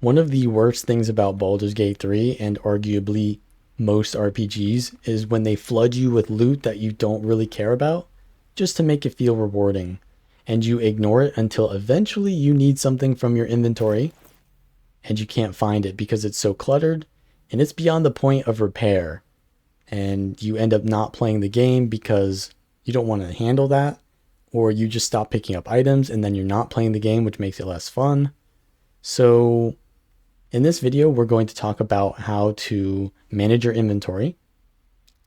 One of the worst things about Baldur's Gate 3 and arguably most RPGs is when they flood you with loot that you don't really care about just to make it feel rewarding, and you ignore it until eventually you need something from your inventory and you can't find it because it's so cluttered and it's beyond the point of repair, and you end up not playing the game because you don't want to handle that, or you just stop picking up items and then you're not playing the game, which makes it less fun. So in this video, we're going to talk about how to manage your inventory,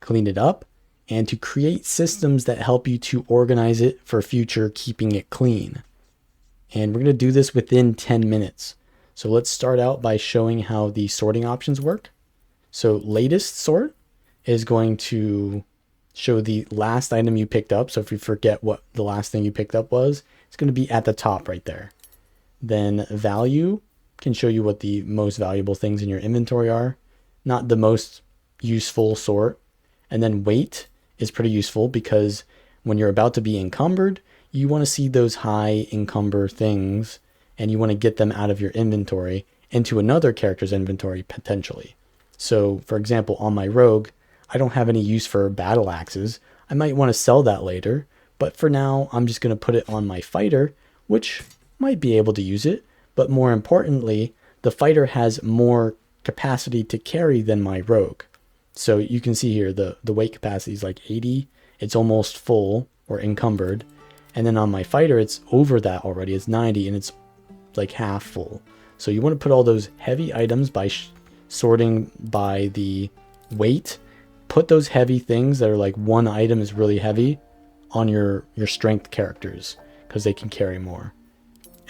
clean it up, and to create systems that help you to organize it for future keeping it clean. And we're going to do this within 10 minutes. So let's start out by showing how the sorting options work. So latest sort is going to show the last item you picked up. So if you forget what the last thing you picked up was, it's going to be at the top right there. Then value can show you what the most valuable things in your inventory are, not the most useful sort. And then weight is pretty useful because when you're about to be encumbered, you want to see those high encumber things and you want to get them out of your inventory into another character's inventory potentially. So for example, on my rogue, I don't have any use for battle axes. I might want to sell that later, but for now, I'm just going to put it on my fighter, which might be able to use it. But more importantly, the fighter has more capacity to carry than my rogue. So you can see here, the weight capacity is like 80. It's almost full or encumbered. And then on my fighter, it's over that already. It's 90 and it's like half full. So you want to put all those heavy items by sorting by the weight. Put those heavy things that are like one item is really heavy on your strength characters because they can carry more.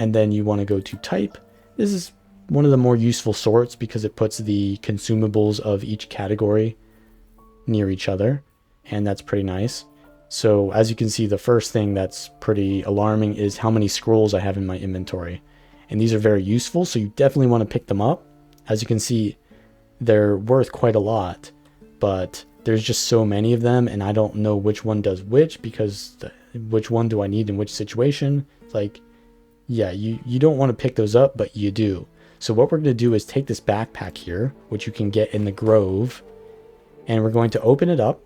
And then you want to go to type. This is one of the more useful sorts because it puts the consumables of each category near each other. And that's pretty nice. So as you can see, the first thing that's pretty alarming is how many scrolls I have in my inventory. And these are very useful, so you definitely want to pick them up. As you can see, they're worth quite a lot, but there's just so many of them and I don't know which one does which because which one do I need in which situation. It's like, yeah, you don't want to pick those up, but you do. So what we're going to do is take this backpack here, which you can get in the Grove, and we're going to open it up,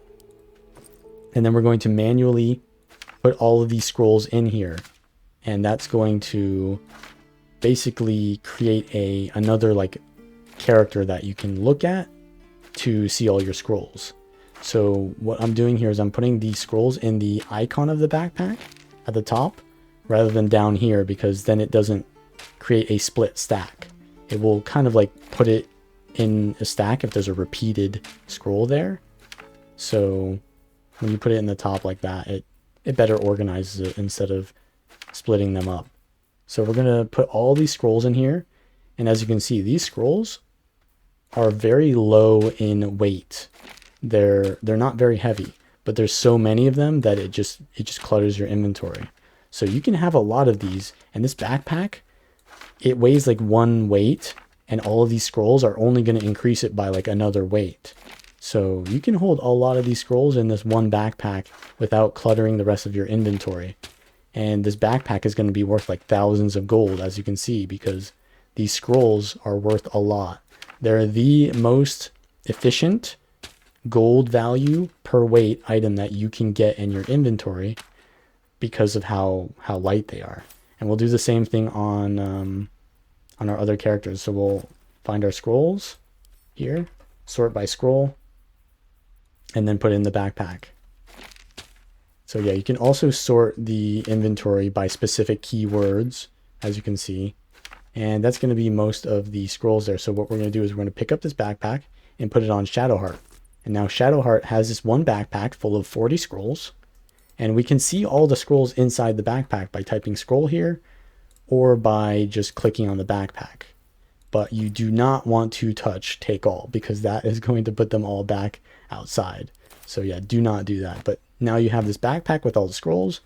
and then we're going to manually put all of these scrolls in here. And that's going to basically create another like character that you can look at to see all your scrolls. So what I'm doing here is I'm putting these scrolls in the icon of the backpack at the top, rather than down here, because then it doesn't create a split stack. It will kind of like put it in a stack if there's a repeated scroll there. So when you put it in the top like that, it better organizes it instead of splitting them up. So we're going to put all these scrolls in here. And as you can see, these scrolls are very low in weight. They're not very heavy, but there's so many of them that it just clutters your inventory. So you can have a lot of these, and this backpack, it weighs like one weight, and all of these scrolls are only going to increase it by like another weight. So you can hold a lot of these scrolls in this one backpack without cluttering the rest of your inventory. And this backpack is going to be worth like thousands of gold, as you can see, because these scrolls are worth a lot. They're the most efficient gold value per weight item that you can get in your inventory because of how light they are. And we'll do the same thing on our other characters. So we'll find our scrolls here, sort by scroll, and then put it in the backpack. So yeah, you can also sort the inventory by specific keywords, as you can see. And that's going to be most of the scrolls there. So what we're going to do is we're going to pick up this backpack and put it on Shadowheart. And now Shadowheart has this one backpack full of 40 scrolls. And we can see all the scrolls inside the backpack by typing scroll here or by just clicking on the backpack. But you do not want to touch take all because that is going to put them all back outside. So yeah, do not do that. But now you have this backpack with all the scrolls,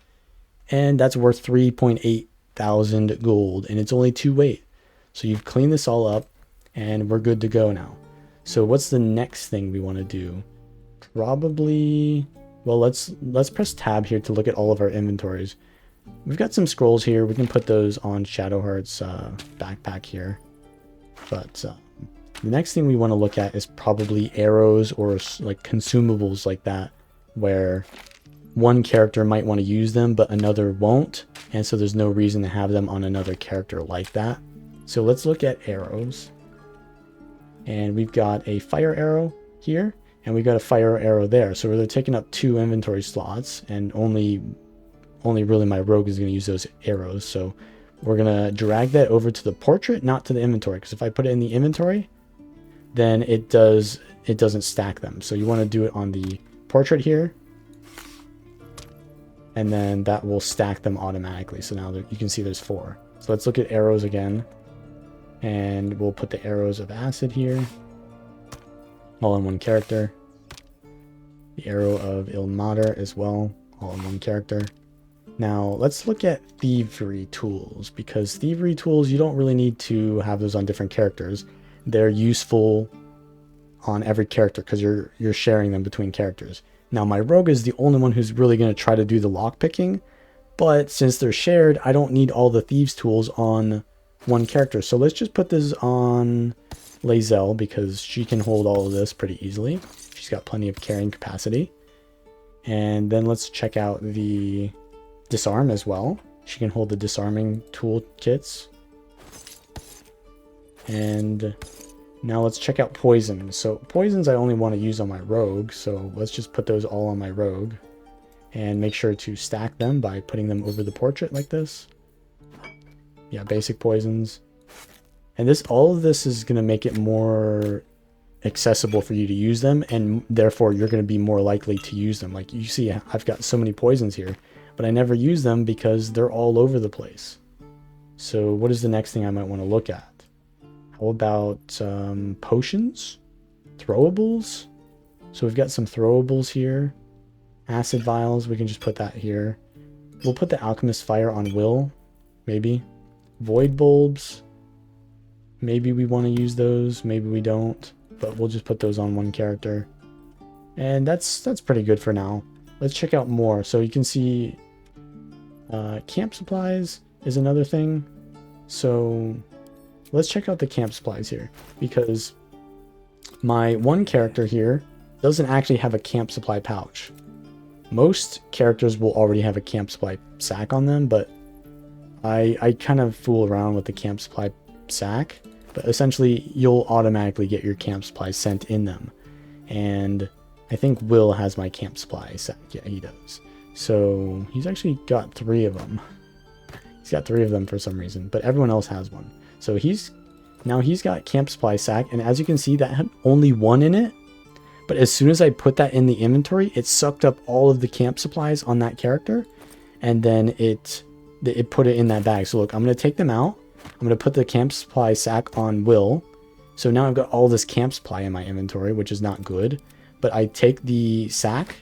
and that's worth 3.8 thousand gold, and it's only 2 weight. So you've cleaned this all up and we're good to go now. So what's the next thing we want to do? Probably, well, let's press tab here to look at all of our inventories. We've got some scrolls here. We can put those on Shadowheart's backpack here. But the next thing we want to look at is probably arrows or like consumables like that, where one character might want to use them, but another won't. And so there's no reason to have them on another character like that. So let's look at arrows. And we've got a fire arrow here, and we've got a fire arrow there. So they're taking up 2 inventory slots, and only really my rogue is going to use those arrows. So we're going to drag that over to the portrait, not to the inventory, because if I put it in the inventory, then it doesn't stack them. So you want to do it on the portrait here, and then that will stack them automatically. So now you can see there's 4. So let's look at arrows again, and we'll put the arrows of acid here, all in one character. The arrow of ill mater as well, all in one character. Now let's look at thievery tools, because thievery tools, you don't really need to have those on different characters. They're useful on every character because you're sharing them between characters. Now my rogue is the only one who's really going to try to do the lock picking, but since they're shared, I don't need all the thieves tools on one character. So let's just put this on Lae'zel, because she can hold all of this pretty easily. She's got plenty of carrying capacity. And then let's check out the disarm as well. She can hold the disarming toolkits. And now let's check out poison. So poisons I only want to use on my rogue, so let's just put those all on my rogue and make sure to stack them by putting them over the portrait like this. Yeah, basic poisons. And all of this is going to make it more accessible for you to use them, and therefore you're going to be more likely to use them. Like you see, I've got so many poisons here, but I never use them because they're all over the place. So what is the next thing I might want to look at? How about potions? Throwables? So we've got some throwables here. Acid vials, we can just put that here. We'll put the alchemist fire on Will, maybe. Void bulbs. Maybe we want to use those, maybe we don't. But we'll just put those on one character. And that's pretty good for now. Let's check out more. So you can see camp supplies is another thing. So let's check out the camp supplies here, because my one character here doesn't actually have a camp supply pouch. Most characters will already have a camp supply sack on them, but I kind of fool around with the camp supply sack. But essentially, you'll automatically get your camp supplies sent in them. And I think Will has my camp supply sack. Yeah, he does. So he's actually got 3 of them. He's got 3 of them for some reason, but everyone else has one. So he's got camp supply sack, and as you can see, that had only 1 in it. But as soon as I put that in the inventory, it sucked up all of the camp supplies on that character, and then it put it in that bag. So look, I'm going to take them out. I'm going to put the camp supply sack on Will. So now I've got all this camp supply in my inventory, which is not good. But I take the sack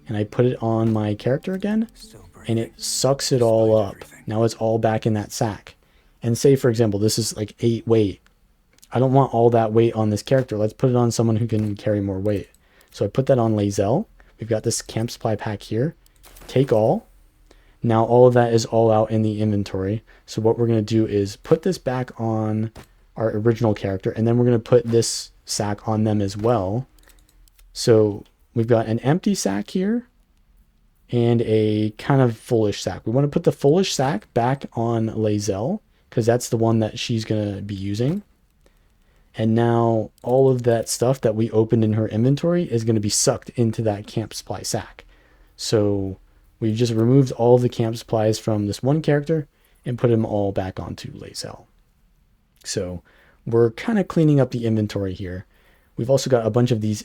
and I put it on my character again, and it sucks it all up. Now it's all back in that sack. And say, for example, this is like 8 weight. I don't want all that weight on this character. Let's put it on someone who can carry more weight. So I put that on Lae'zel. We've got this camp supply pack here. Take all. Now all of that is all out in the inventory. So what we're going to do is put this back on our original character, and then we're going to put this sack on them as well. So we've got an empty sack here and a kind of fullish sack. We want to put the fullish sack back on Lae'zel, because that's the one that she's going to be using. And now all of that stuff that we opened in her inventory is going to be sucked into that camp supply sack. So we've just removed all of the camp supplies from this one character and put them all back onto Lae'zel. So we're kind of cleaning up the inventory here. We've also got a bunch of these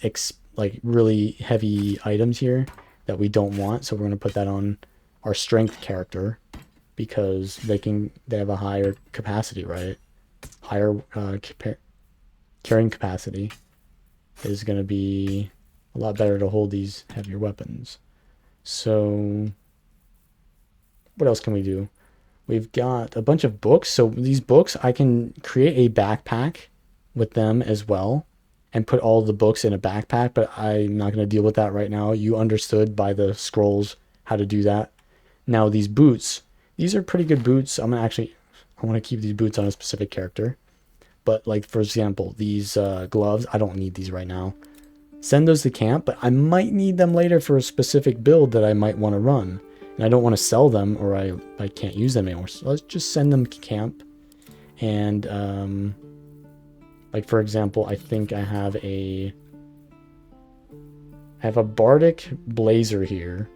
like really heavy items here that we don't want. So we're going to put that on our strength character, because they have a higher capacity, right? Higher carrying capacity is going to be a lot better to hold these heavier weapons. So what else can we do? We've got a bunch of books. So these books, I can create a backpack with them as well and put all the books in a backpack, but I'm not going to deal with that right now. You understood by the scrolls how to do that. Now these boots, these are pretty good boots. I want to keep these boots on a specific character. But like, for example, these gloves, I don't need these right now. Send those to camp, but I might need them later for a specific build that I might want to run. And I don't want to sell them, or I can't use them anymore. So let's just send them to camp. And like, for example, I think I have a bardic blazer here.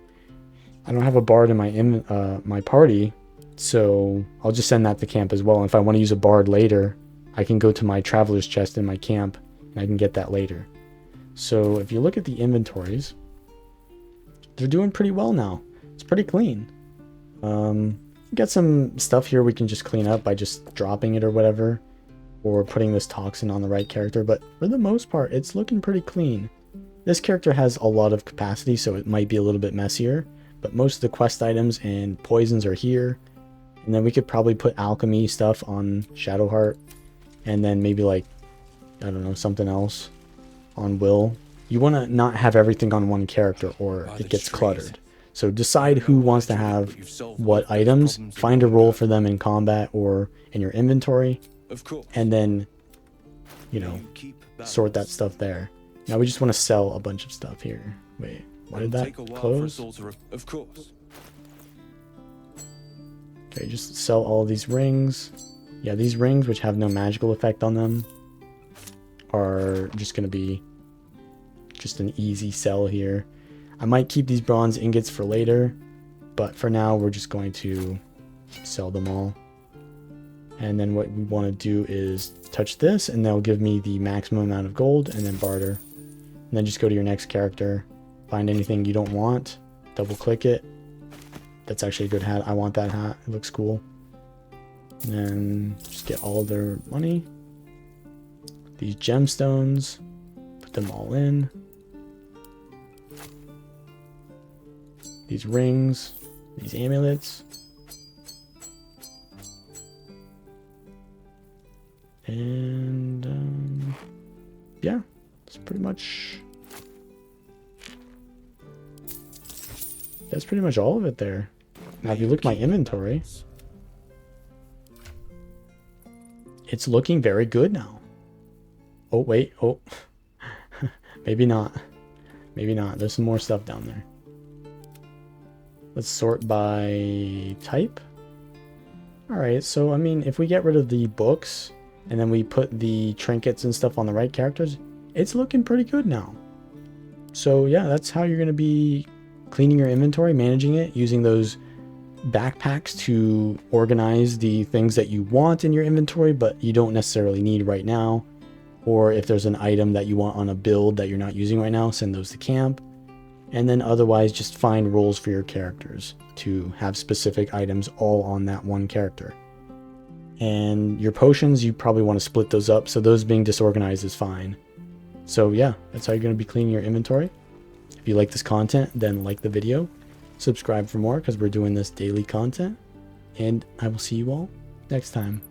I don't have a bard in my party, so I'll just send that to camp as well. And if I want to use a bard later, I can go to my traveler's chest in my camp and I can get that later. So if you look at the inventories, they're doing pretty well now. It's pretty clean. Got some stuff here we can just clean up by just dropping it or whatever, or putting this toxin on the right character, but for the most part, it's looking pretty clean. This character has a lot of capacity, so it might be a little bit messier, but most of the quest items and poisons are here. And then we could probably put alchemy stuff on Shadowheart, and then maybe like, I don't know, something else on Will. You want to not have everything on one character or it gets cluttered. So decide who wants to have what items, find a role for them in combat or in your inventory, and then, you know, sort that stuff there. Now we just want to sell a bunch of stuff here. Wait, why did that close? Okay, just sell all these rings. Yeah, these rings, which have no magical effect on them, are just going to be just an easy sell here. I might keep these bronze ingots for later, but for now we're just going to sell them all. And then what we want to do is touch this, and that'll give me the maximum amount of gold, and then barter. And then just go to your next character, find anything you don't want, double click it. That's actually a good hat. I want that hat. It looks cool. And then just get all of their money. These gemstones, put them all in. These rings, these amulets. And yeah, that's pretty much all of it there. Now if you look at my inventory, it's looking very good now. Oh wait, oh maybe not. Maybe not. There's some more stuff down there. Let's sort by type. Alright, so I mean, if we get rid of the books and then we put the trinkets and stuff on the right characters, it's looking pretty good now. So yeah, that's how you're going to be cleaning your inventory, managing it, using those backpacks to organize the things that you want in your inventory but you don't necessarily need right now. Or if there's an item that you want on a build that you're not using right now, send those to camp. And then otherwise just find roles for your characters to have specific items all on that one character. And your potions, you probably want to split those up, so those being disorganized is fine. So yeah, that's how you're going to be cleaning your inventory. If you like this content, then like the video, subscribe for more because we're doing this daily content, and I will see you all next time.